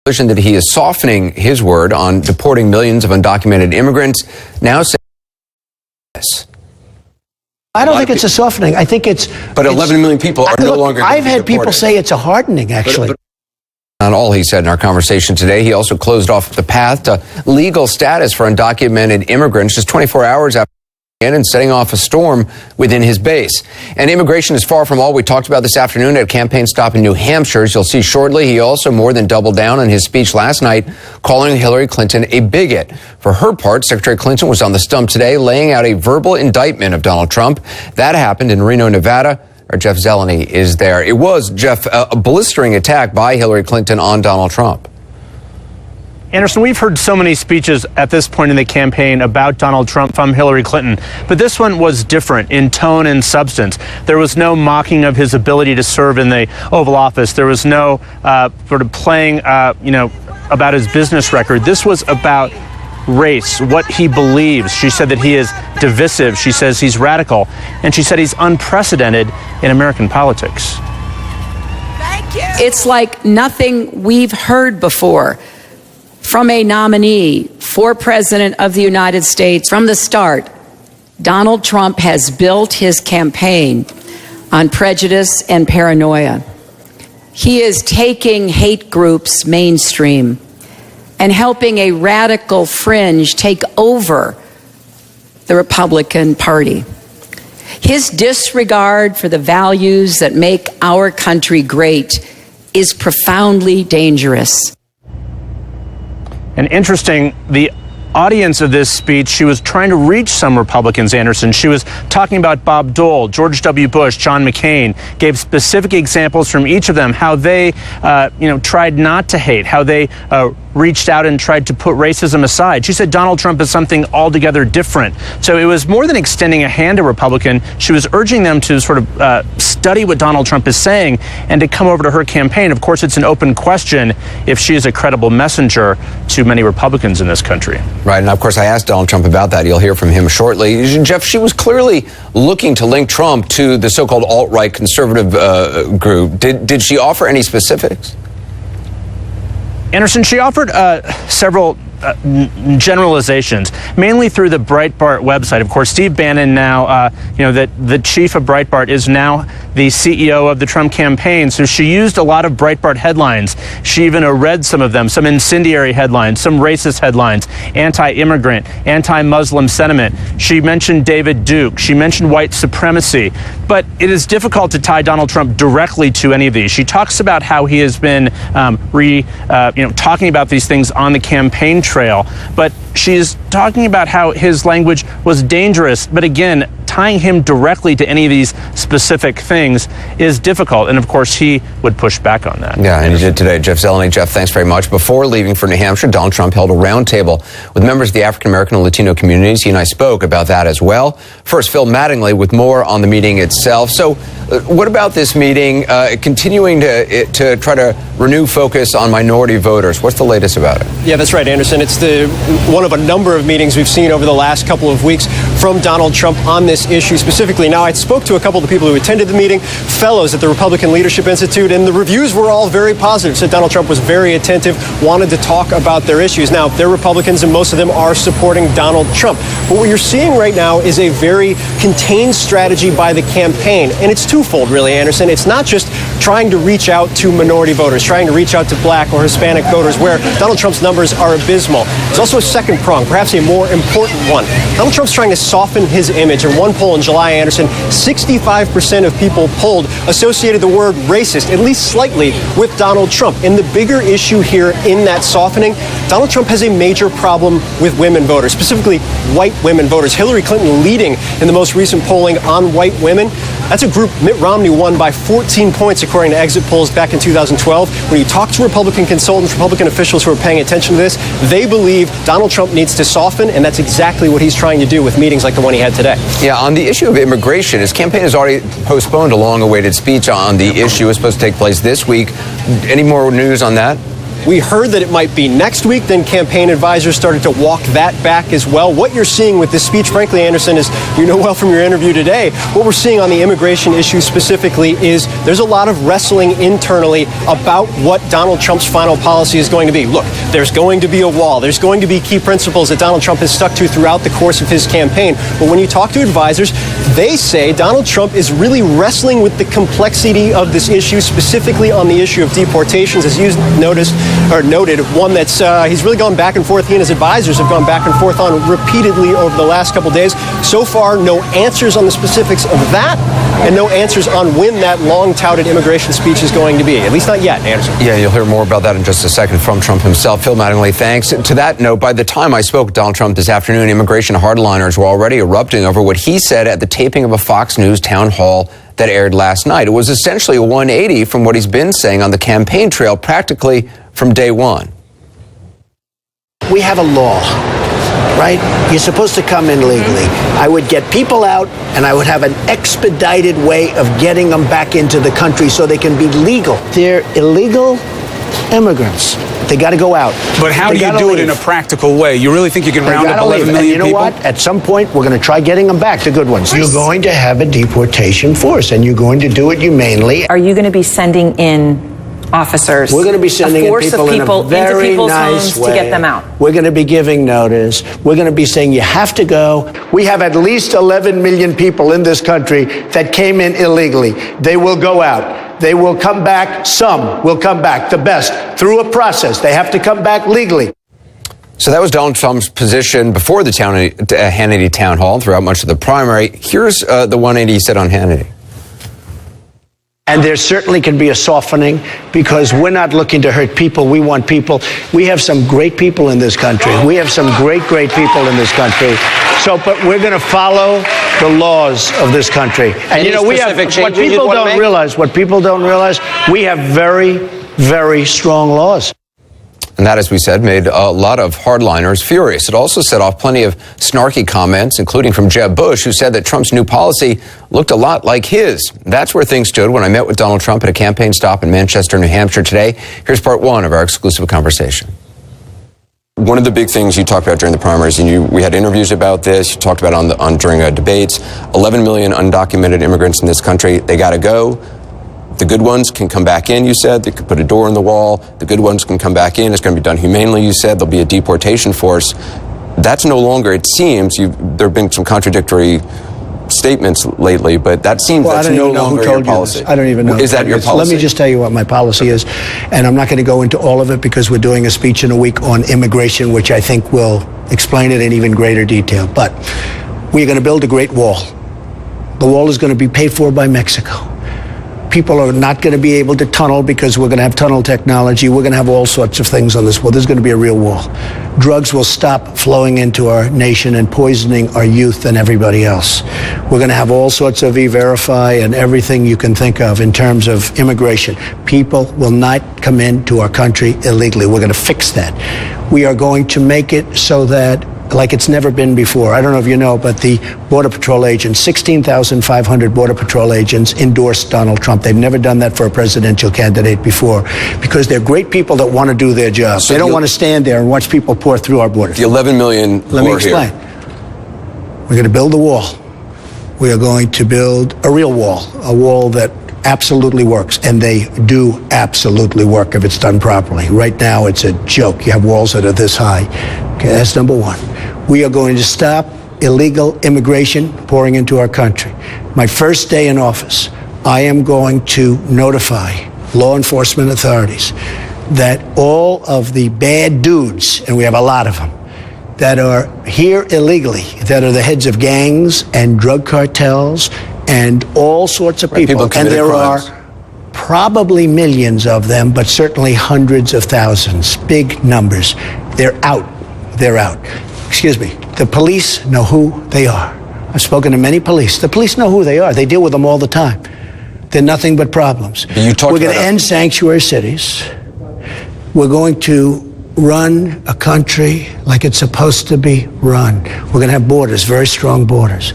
That he is softening his word on deporting millions of undocumented immigrants, now saying this. I don't think it's a softening. I think it's... But 11 million people are no longer going to be I've had deported. people say it's a hardening, actually. But not all he said in our conversation today. He also closed off the path to legal status for undocumented immigrants just 24 hours after and setting off a storm within his base. And immigration is far from all we talked about this afternoon at a campaign stop in New Hampshire. As you'll see shortly, he also more than doubled down on his speech last night, calling Hillary Clinton a bigot. For her part, Secretary Clinton was on the stump today, laying out a verbal indictment of Donald Trump. That happened in Reno, Nevada. Our Jeff Zeleny is there. It was, Jeff, a blistering attack by Hillary Clinton on Donald Trump. Anderson, we've heard so many speeches at this point in the campaign about Donald Trump from Hillary Clinton, but this one was different in tone and substance. There was no mocking of his ability to serve in the Oval Office. There was no sort of playing, about his business record. This was about race, what he believes. She said that he is divisive. She says he's radical. And she said he's unprecedented in American politics. Thank you. It's like nothing we've heard before from a nominee for President of the United States. From the start, Donald Trump has built his campaign on prejudice and paranoia. He is taking hate groups mainstream and helping a radical fringe take over the Republican Party. His disregard for the values that make our country great is profoundly dangerous. And interesting, the audience of this speech, she was trying to reach some Republicans, Anderson. She was talking about Bob Dole, George W. Bush, John McCain, gave specific examples from each of them, how they, tried not to hate, how they reached out and tried to put racism aside. She said Donald Trump is something altogether different. So it was more than extending a hand to Republican. She was urging them to sort of study what Donald Trump is saying and to come over to her campaign. Of course, it's an open question if she is a credible messenger to many Republicans in this country. Right, and of course I asked Donald Trump about that. You'll hear from him shortly. Jeff, she was clearly looking to link Trump to the so-called alt-right conservative group. Did she offer any specifics? Anderson, she offered several generalizations, mainly through the Breitbart website. Of course, Steve Bannon now, that the chief of Breitbart is now the CEO of the Trump campaign. So she used a lot of Breitbart headlines. She even read some of them, some incendiary headlines, some racist headlines, anti-immigrant, anti-Muslim sentiment. She mentioned David Duke. She mentioned white supremacy. But it is difficult to tie Donald Trump directly to any of these. She talks about how he has been talking about these things on the campaign trail, but she's talking about how his language was dangerous. But again, tying him directly to any of these specific things is difficult. And of course, he would push back on that. Yeah, and he did today. Jeff Zeleny. Jeff, thanks very much. Before leaving for New Hampshire, Donald Trump held a roundtable with members of the African American and Latino communities. He and I spoke about that as well. First, Phil Mattingly with more on the meeting itself. So what about this meeting continuing to try to renew focus on minority voters? What's the latest about it? Yeah, that's right, Anderson. It's one of a number of meetings we've seen over the last couple of weeks from Donald Trump on this issue specifically. Now, I spoke to a couple of the people who attended the meeting, fellows at the Republican Leadership Institute, and the reviews were all very positive. Said Donald Trump was very attentive, wanted to talk about their issues. Now, they're Republicans, and most of them are supporting Donald Trump. But what you're seeing right now is a very contained strategy by the campaign, and it's twofold, really, Anderson. It's not just trying to reach out to minority voters, trying to reach out to black or Hispanic voters, where Donald Trump's numbers are abysmal. There's also a second prong, perhaps a more important one. Donald Trump's trying to soften his image. In one poll in July, Anderson, 65% of people polled associated the word racist, at least slightly, with Donald Trump. And the bigger issue here in that softening, Donald Trump has a major problem with women voters, specifically white women voters. Hillary Clinton leading in the most recent polling on white women. That's a group Mitt Romney won by 14 points, according to exit polls back in 2012. When you talk to Republican consultants, Republican officials who are paying attention to this, they believe Donald Trump needs to soften, and that's exactly what he's trying to do with meetings like the one he had today. Yeah, on the issue of immigration, his campaign has already postponed a long-awaited speech on the issue. It's supposed to take place this week. Any more news on that? We heard that it might be next week. Then campaign advisors started to walk that back as well. What you're seeing with this speech, frankly, Anderson, is, you know well from your interview today, what we're seeing on the immigration issue specifically is there's a lot of wrestling internally about what Donald Trump's final policy is going to be. Look, there's going to be a wall. There's going to be key principles that Donald Trump has stuck to throughout the course of his campaign. But when you talk to advisors, they say Donald Trump is really wrestling with the complexity of this issue, specifically on the issue of deportations, as you noted, one that's he's really gone back and forth. He and his advisors have gone back and forth on repeatedly over the last couple days. So far, no answers on the specifics of that, and no answers on when that long-touted immigration speech is going to be. At least not yet, Anderson. Yeah, you'll hear more about that in just a second from Trump himself. Phil Mattingly, thanks. To that note, by the time I spoke with Donald Trump this afternoon, immigration hardliners were already erupting over what he said at the taping of a Fox News town hall that aired last night. It was essentially a 180 from what he's been saying on the campaign trail practically from day one. We have a law, right? You're supposed to come in legally. I would get people out, and I would have an expedited way of getting them back into the country so they can be legal. They're illegal immigrants. They got to go out. But how do you do it in a practical way? You really think you can round up 11 million people? You know what? At some point, we're going to try getting them back, the good ones. You're going to have a deportation force, and you're going to do it humanely. Are you going to be sending in officers? We're going to be sending in people in a very into people's nice homes way to get them out. We're going to be giving notice. We're going to be saying you have to go. We have at least 11 million people in this country that came in illegally. They will go out. They will come back. Some will come back, the best, through a process. They have to come back legally. So that was Donald Trump's position before the Hannity town hall throughout much of the primary. Here's the 180 he said on Hannity. And there certainly can be a softening because we're not looking to hurt people. We want people. We have some great people in this country. We have some great people in this country. So, but we're going to follow the laws of this country. And you know, we have what people don't realize. What people don't realize, we have very, very strong laws. And that, as we said, made a lot of hardliners furious. It also set off plenty of snarky comments, including from Jeb Bush, who said that Trump's new policy looked a lot like his. That's where things stood when I met with Donald Trump at a campaign stop in Manchester, New Hampshire today. Here's part one of our exclusive conversation. One of the big things you talked about during the primaries, and we had interviews about this, you talked about it during debates, 11 million undocumented immigrants in this country, they got to go. The good ones can come back in, you said. They could put a door in the wall. The good ones can come back in. It's going to be done humanely, you said. There'll be a deportation force. That's no longer, it seems, there have been some contradictory statements lately, but that seems that's no longer your policy. I don't even know. Is that your policy? Let me just tell you what my policy is, and I'm not going to go into all of it because we're doing a speech in a week on immigration, which I think will explain it in even greater detail. But we're going to build a great wall. The wall is going to be paid for by Mexico. People are not going to be able to tunnel because we're going to have tunnel technology. We're going to have all sorts of things on this wall. There's going to be a real wall. Drugs will stop flowing into our nation and poisoning our youth and everybody else. We're going to have all sorts of E-Verify and everything you can think of in terms of immigration. People will not come into our country illegally. We're going to fix that. We are going to make it so that like it's never been before. I don't know if you know, but the Border Patrol agents, 16,500 Border Patrol agents endorsed Donald Trump. They've never done that for a presidential candidate before because they're great people that want to do their job. So they don't want to stand there and watch people pour through our borders. The 11 million Let me explain. We're going to build a wall. We are going to build a real wall, a wall that absolutely works, and they do absolutely work if it's done properly. Right now, it's a joke. You have walls that are this high. Okay, that's number one. We are going to stop illegal immigration pouring into our country. My first day in office, I am going to notify law enforcement authorities that all of the bad dudes, and we have a lot of them, that are here illegally, that are the heads of gangs and drug cartels and all sorts of people. And there are probably millions of them, but certainly hundreds of thousands, big numbers. They're out. They're out. Excuse me. The police know who they are. I've spoken to many police. The police know who they are. They deal with them all the time. They're nothing but problems. We're going to end sanctuary cities. We're going to run a country like it's supposed to be run. We're going to have borders, very strong borders.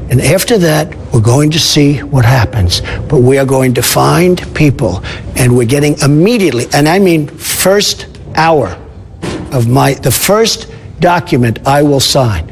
And after that, we're going to see what happens. But we are going to find people, and we're getting immediately, and I mean first hour of the first document I will sign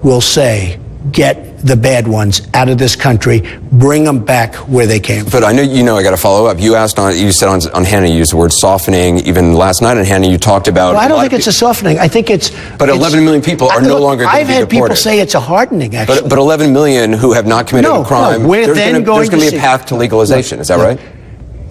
will say, get the bad ones out of this country, bring them back where they came from. But I know I got to follow up. You said on Hannah, you used the word softening. Even last night on Hannah, you talked about... Well, I don't think it's a softening. I think it's... But 11 million people are no longer going to be deported. I've had people say it's a hardening, actually. But 11 million who have not committed a crime, there's going to be a path to legalization. Is that right?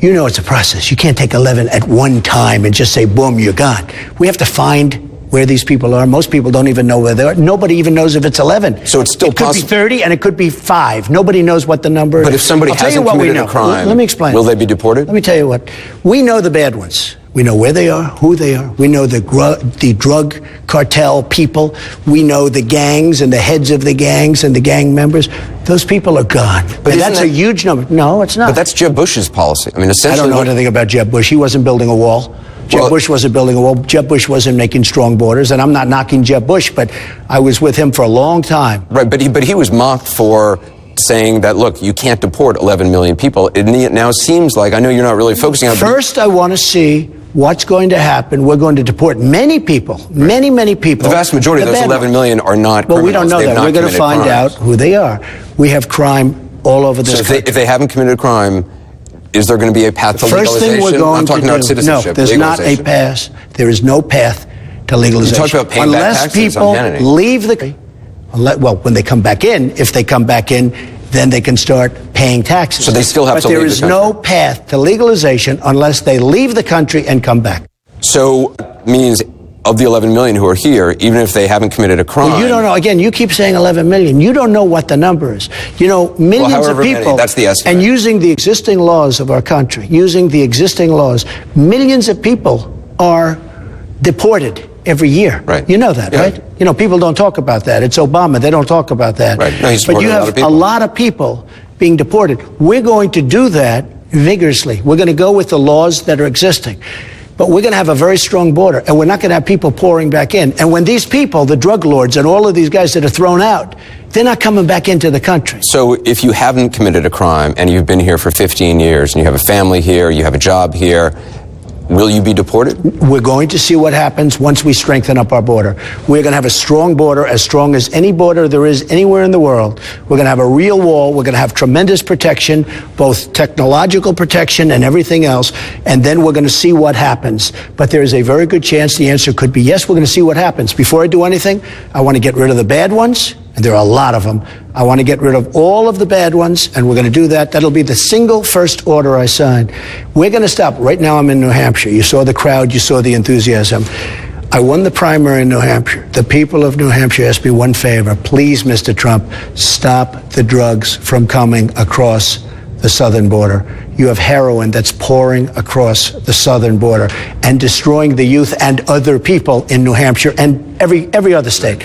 You know it's a process. You can't take 11 at one time and just say, boom, you're gone. We have to find where these people are. Most people don't even know where they are. Nobody even knows if it's 11. So it's still possible. It could be 30 and it could be 5. Nobody knows what the number is. But if somebody hasn't committed a crime, let me explain. Will they be deported? Let me tell you what. We know the bad ones. We know where they are, who they are. We know the drug cartel people. We know the gangs and the heads of the gangs and the gang members. Those people are gone. But that's a huge number. No, it's not. But that's Jeb Bush's policy. I mean, essentially... I don't know anything about Jeb Bush. He wasn't building a wall. Jeb Bush wasn't building a wall. Jeb Bush wasn't making strong borders, and I'm not knocking Jeb Bush, but I was with him for a long time. Right, but he was mocked for saying that, look, you can't deport 11 million people. It now seems like, I know you're not really focusing on... First, I want to see what's going to happen. We're going to deport many people, many people. The vast majority of those 11 million are not criminals. Well, we don't know that. We're going to find out who they are. We have crime all over this country. If they haven't committed a crime, is there going to be a path to legalization? First thing we're going to do, citizenship. No, there's not a path. There is no path to legalization. You talked about paying back taxes on Hannity. Unless people leave the country, well, when they come back in, if they come back in, then they can start paying taxes. So they still have to leave the country. But there is no path to legalization unless they leave the country and come back. So means of the 11 million who are here, even if they haven't committed a crime... Well, you don't know. Again, you keep saying 11 million. You don't know what the number is. You know, millions of people... Many, that's the estimate. And using the existing laws of our country, millions of people are deported every year. Right. You know that, right? You know, people don't talk about that. It's Obama. They don't talk about that. Right. No, but you have a lot of people being deported. We're going to do that vigorously. We're going to go with the laws that are existing. But we're going to have a very strong border, and we're not going to have people pouring back in. And when these people, the drug lords and all of these guys that are thrown out, they're not coming back into the country. So if you haven't committed a crime and you've been here for 15 years and you have a family here, you have a job here, will you be deported? We're going to see what happens once we strengthen up our border. We're going to have a strong border, as strong as any border there is anywhere in the world. We're going to have a real wall. We're going to have tremendous protection, both technological protection and everything else. And then we're going to see what happens. But there is a very good chance the answer could be yes, we're going to see what happens. Before I do anything, I want to get rid of the bad ones. And there are a lot of them. I want to get rid of all of the bad ones, and we're going to do that. That'll be the single first order I sign. We're going to stop. Right now I'm in New Hampshire. You saw the crowd. You saw the enthusiasm. I won the primary in New Hampshire. The people of New Hampshire asked me one favor. Please, Mr. Trump, stop the drugs from coming across the southern border. You have heroin that's pouring across the southern border and destroying the youth and other people in New Hampshire and every other state.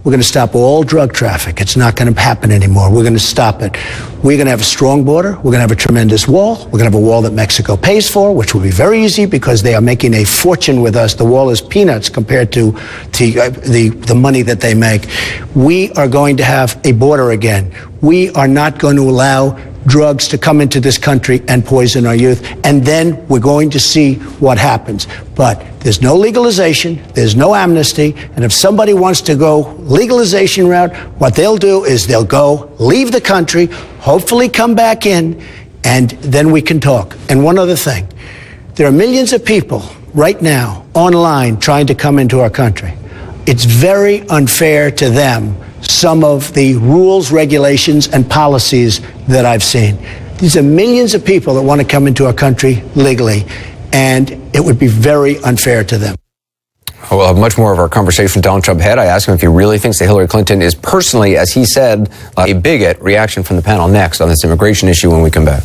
We're going to stop all drug traffic. It's not going to happen anymore. We're going to stop it. We're going to have a strong border. We're going to have a tremendous wall. We're going to have a wall that Mexico pays for, which will be very easy because they are making a fortune with us. The wall is peanuts compared to the money that they make. We are going to have a border again. We are not going to allow drugs to come into this country and poison our youth. And then we're going to see what happens. But there's no legalization, there's no amnesty, and if somebody wants to go legalization route, what they'll do is they'll go, leave the country, hopefully come back in, and then we can talk. And one other thing, there are millions of people right now online trying to come into our country. It's very unfair to them, some of the rules, regulations, and policies that I've seen. These are millions of people that want to come into our country legally, and it would be very unfair to them. We'll have much more of our conversation with Donald Trump ahead. I asked him if he really thinks that Hillary Clinton is personally, as he said, a bigot. Reaction from the panel next on this immigration issue when we come back.